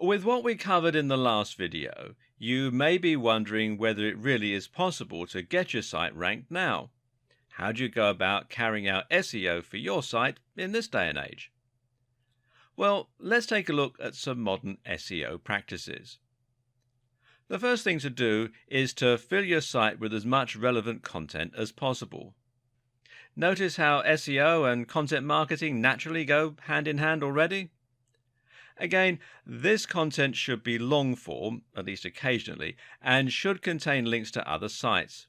With what we covered in the last video, you may be wondering whether it really is possible to get your site ranked now. How do you go about carrying out SEO for your site in this day and age? Well, let's take a look at some modern SEO practices. The first thing to do is to fill your site with as much relevant content as possible. Notice how SEO and content marketing naturally go hand in hand already? Again, this content should be long form, at least occasionally, and should contain links to other sites.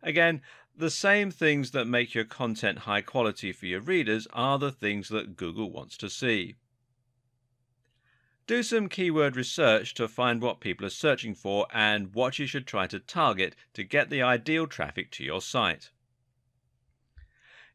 Again, the same things that make your content high quality for your readers are the things that Google wants to see. Do some keyword research to find what people are searching for and what you should try to target to get the ideal traffic to your site.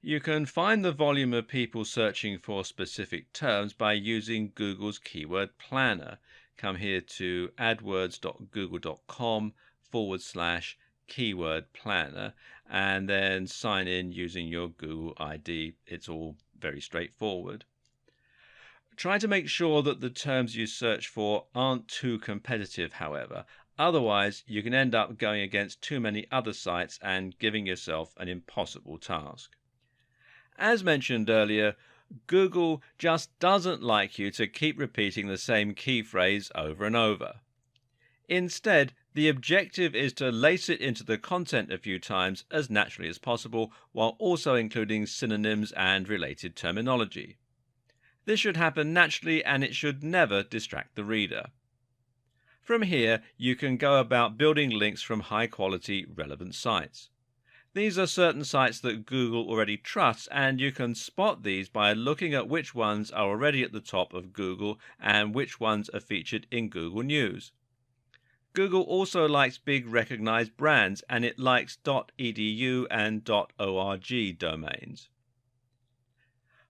You can find the volume of people searching for specific terms by using Google's keyword planner. Come here to adwords.google.com/keyword planner and then sign in using your Google ID. It's all very straightforward. Try to make sure that the terms you search for aren't too competitive, however. Otherwise, you can end up going against too many other sites and giving yourself an impossible task. As mentioned earlier, Google just doesn't like you to keep repeating the same key phrase over and over. Instead, the objective is to lace it into the content a few times as naturally as possible, while also including synonyms and related terminology. This should happen naturally and it should never distract the reader. From here, you can go about building links from high-quality, relevant sites. These are certain sites that Google already trusts, and you can spot these by looking at which ones are already at the top of Google and which ones are featured in Google News. Google also likes big recognized brands, and it likes .edu and .org domains.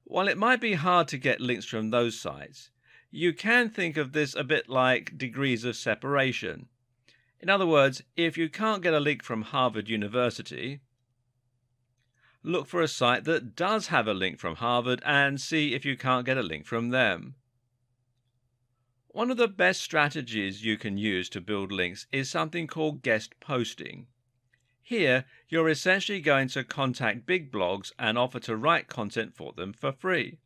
While it might be hard to get links from those sites, you can think of this a bit like degrees of separation. In other words, if you can't get a link from Harvard University, look for a site that does have a link from Harvard and see if you can't get a link from them. One of the best strategies you can use to build links is something called guest posting. Here, you're essentially going to contact big blogs and offer to write content for them for free.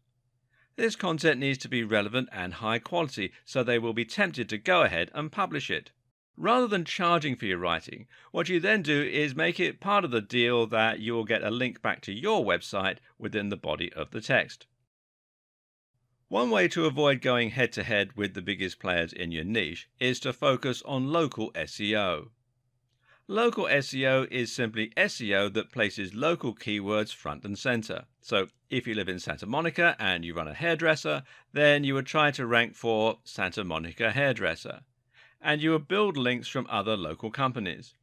This content needs to be relevant and high quality, so they will be tempted to go ahead and publish it. Rather than charging for your writing, what you then do is make it part of the deal that you will get a link back to your website within the body of the text. One way to avoid going head-to-head with the biggest players in your niche is to focus on local SEO. Local SEO is simply SEO that places local keywords front and center. So if you live in Santa Monica and you run a hairdresser, then you would try to rank for Santa Monica hairdresser, and you will build links from other local companies.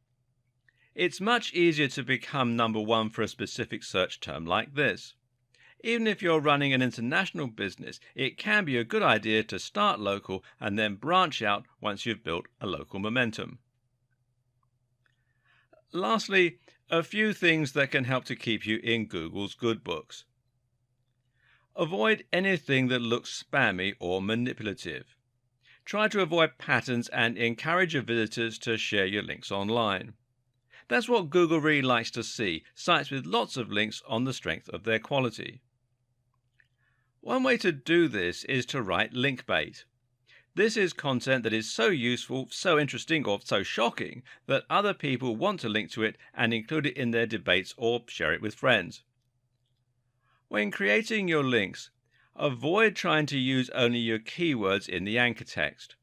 It's much easier to become number one for a specific search term like this. Even if you're running an international business, it can be a good idea to start local and then branch out once you've built a local momentum. Lastly, a few things that can help to keep you in Google's good books. Avoid anything that looks spammy or manipulative. Try to avoid patterns and encourage your visitors to share your links online. That's what Google really likes to see, sites with lots of links on the strength of their quality. One way to do this is to write link bait. This is content that is so useful, so interesting, or so shocking that other people want to link to it and include it in their debates or share it with friends. When creating your links, avoid trying to use only your keywords in the anchor text.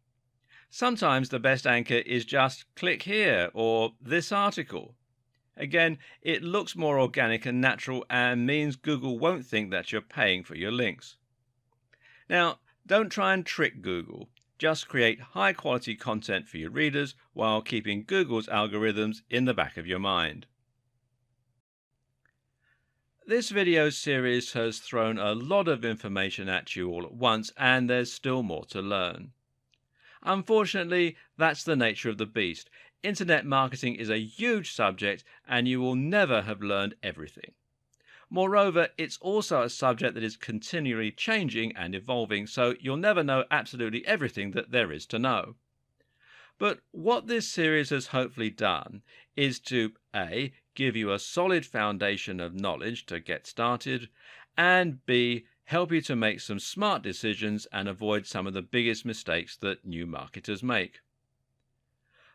Sometimes the best anchor is just click here or this article. Again, it looks more organic and natural and means Google won't think that you're paying for your links. Now, don't try and trick Google. Just create high quality content for your readers while keeping Google's algorithms in the back of your mind. This video series has thrown a lot of information at you all at once, and there's still more to learn. Unfortunately, that's the nature of the beast. Internet marketing is a huge subject, and you will never have learned everything. Moreover, it's also a subject that is continually changing and evolving, so you'll never know absolutely everything that there is to know. But what this series has hopefully done is to A, give you a solid foundation of knowledge to get started, and B, help you to make some smart decisions and avoid some of the biggest mistakes that new marketers make.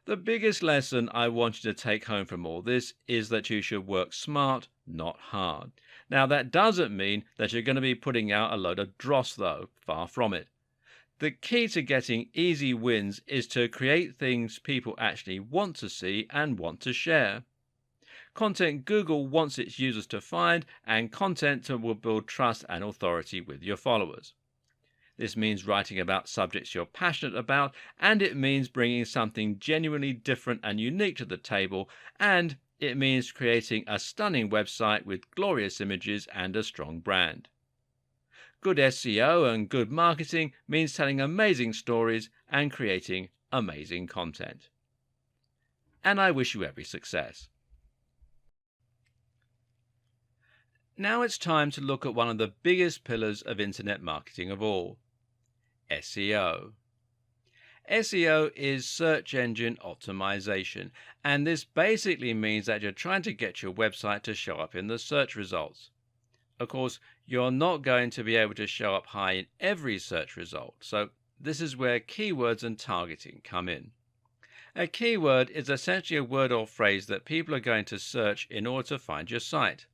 The biggest lesson I want you to take home from all this is that you should work smart, not hard. Now, that doesn't mean that you're going to be putting out a load of dross, though. Far from it. The key to getting easy wins is to create things people actually want to see and want to share. Content Google wants its users to find, and content will build trust and authority with your followers. This means writing about subjects you're passionate about, and it means bringing something genuinely different and unique to the table, and it means creating a stunning website with glorious images and a strong brand. Good SEO and good marketing means telling amazing stories and creating amazing content. And I wish you every success. Now it's time to look at one of the biggest pillars of internet marketing of all, SEO. SEO is search engine optimization, and this basically means that you're trying to get your website to show up in the search results. Of course, you're not going to be able to show up high in every search result, so this is where keywords and targeting come in. A keyword is essentially a word or phrase that people are going to search in order to find your site.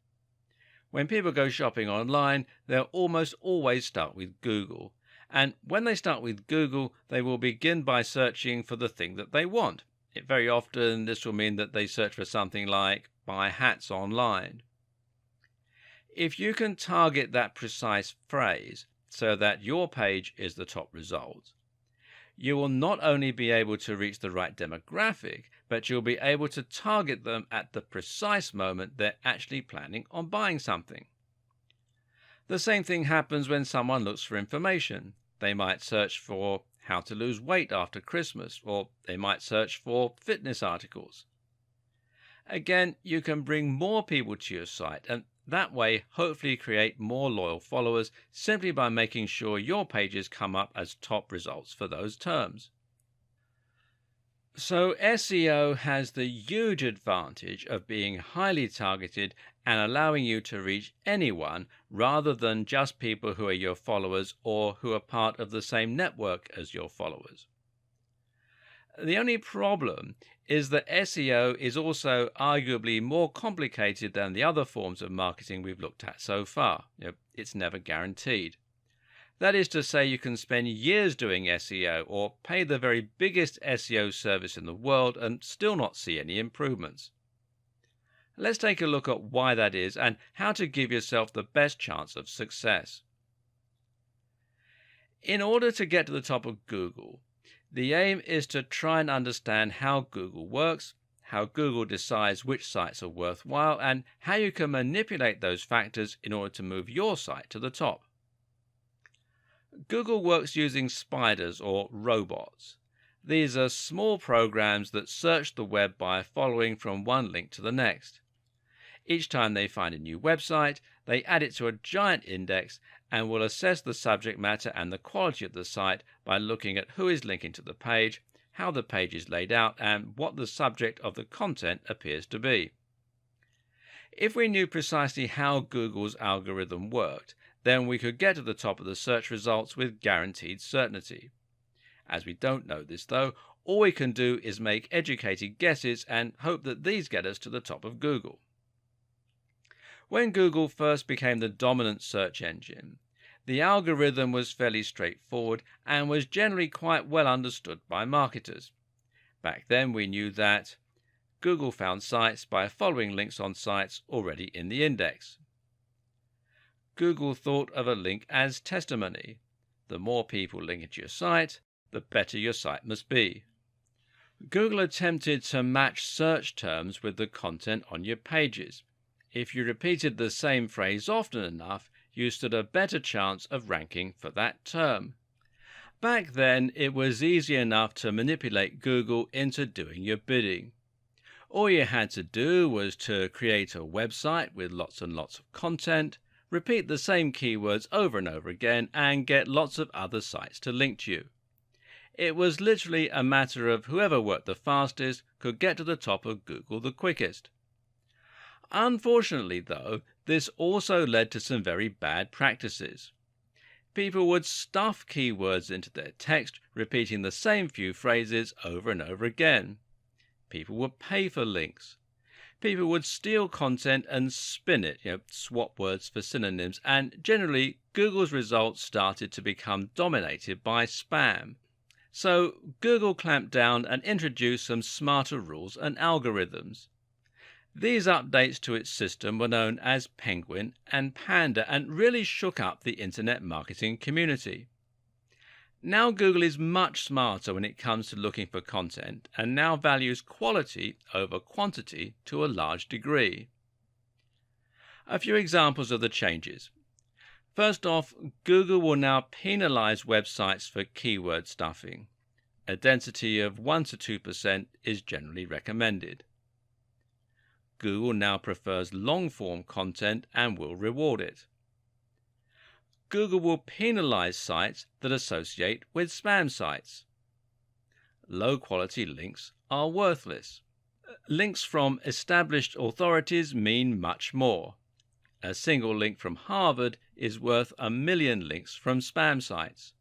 When people go shopping online, they'll almost always start with Google. And when they start with Google, they will begin by searching for the thing that they want. Very often, this will mean that they search for something like buy hats online. If you can target that precise phrase so that your page is the top result, you will not only be able to reach the right demographic, but you'll be able to target them at the precise moment they're actually planning on buying something. The same thing happens when someone looks for information. They might search for how to lose weight after Christmas, or they might search for fitness articles. Again, you can bring more people to your site and that way hopefully create more loyal followers simply by making sure your pages come up as top results for those terms. So SEO has the huge advantage of being highly targeted and allowing you to reach anyone rather than just people who are your followers or who are part of the same network as your followers. The only problem is that SEO is also arguably more complicated than the other forms of marketing we've looked at so far. It's never guaranteed. That is to say, you can spend years doing SEO or pay the very biggest SEO service in the world and still not see any improvements. Let's take a look at why that is and how to give yourself the best chance of success. In order to get to the top of Google, the aim is to try and understand how Google works, how Google decides which sites are worthwhile, and how you can manipulate those factors in order to move your site to the top. Google works using spiders or robots. These are small programs that search the web by following from one link to the next. Each time they find a new website, they add it to a giant index and will assess the subject matter and the quality of the site by looking at who is linking to the page, how the page is laid out, and what the subject of the content appears to be. If we knew precisely how Google's algorithm worked, then we could get to the top of the search results with guaranteed certainty. As we don't know this, though, all we can do is make educated guesses and hope that these get us to the top of Google. When Google first became the dominant search engine, the algorithm was fairly straightforward and was generally quite well understood by marketers. Back then we knew that Google found sites by following links on sites already in the index. Google thought of a link as testimony. The more people link into your site, the better your site must be. Google attempted to match search terms with the content on your pages. If you repeated the same phrase often enough, you stood a better chance of ranking for that term. Back then, it was easy enough to manipulate Google into doing your bidding. All you had to do was to create a website with lots and lots of content, repeat the same keywords over and over again, and get lots of other sites to link to you. It was literally a matter of whoever worked the fastest could get to the top of Google the quickest. Unfortunately, though, this also led to some very bad practices. People would stuff keywords into their text, repeating the same few phrases over and over again. People would pay for links. People would steal content and spin it, swap words for synonyms, and generally Google's results started to become dominated by spam. So Google clamped down and introduced some smarter rules and algorithms. These updates to its system were known as Penguin and Panda and really shook up the internet marketing community. Now Google is much smarter when it comes to looking for content and now values quality over quantity to a large degree. A few examples of the changes. First off, Google will now penalize websites for keyword stuffing. A density of 1 to 2% is generally recommended. Google now prefers long-form content and will reward it. Google will penalize sites that associate with spam sites. Low-quality links are worthless. Links from established authorities mean much more. A single link from Harvard is worth 1 million links from spam sites.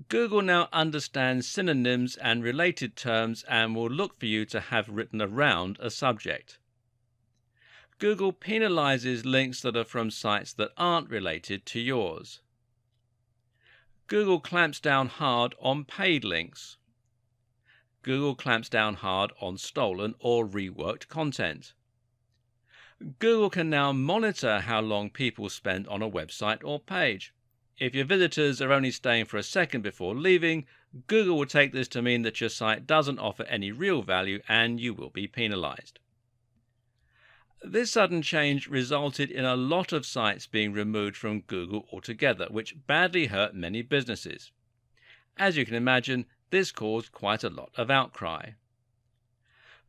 Google now understands synonyms and related terms and will look for you to have written around a subject. Google penalizes links that are from sites that aren't related to yours. Google clamps down hard on paid links. Google clamps down hard on stolen or reworked content. Google can now monitor how long people spend on a website or page. If your visitors are only staying for a second before leaving, Google will take this to mean that your site doesn't offer any real value and you will be penalized. This sudden change resulted in a lot of sites being removed from Google altogether, which badly hurt many businesses. As you can imagine, this caused quite a lot of outcry.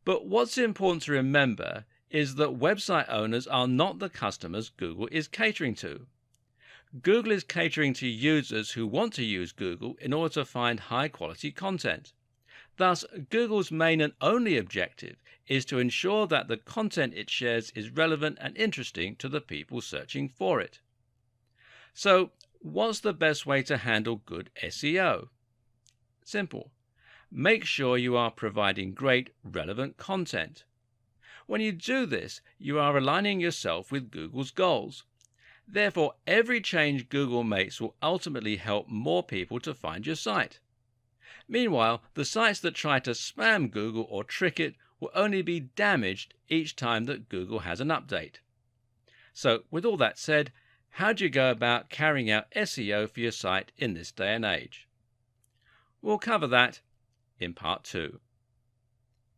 But what's important to remember is that website owners are not the customers Google is catering to. Google is catering to users who want to use Google in order to find high-quality content. Thus, Google's main and only objective is to ensure that the content it shares is relevant and interesting to the people searching for it. So, what's the best way to handle good SEO? Simple. Make sure you are providing great, relevant content. When you do this, you are aligning yourself with Google's goals. Therefore, every change Google makes will ultimately help more people to find your site. Meanwhile, the sites that try to spam Google or trick it will only be damaged each time that Google has an update. So, with all that said, how do you go about carrying out SEO for your site in this day and age? We'll cover that in part 2.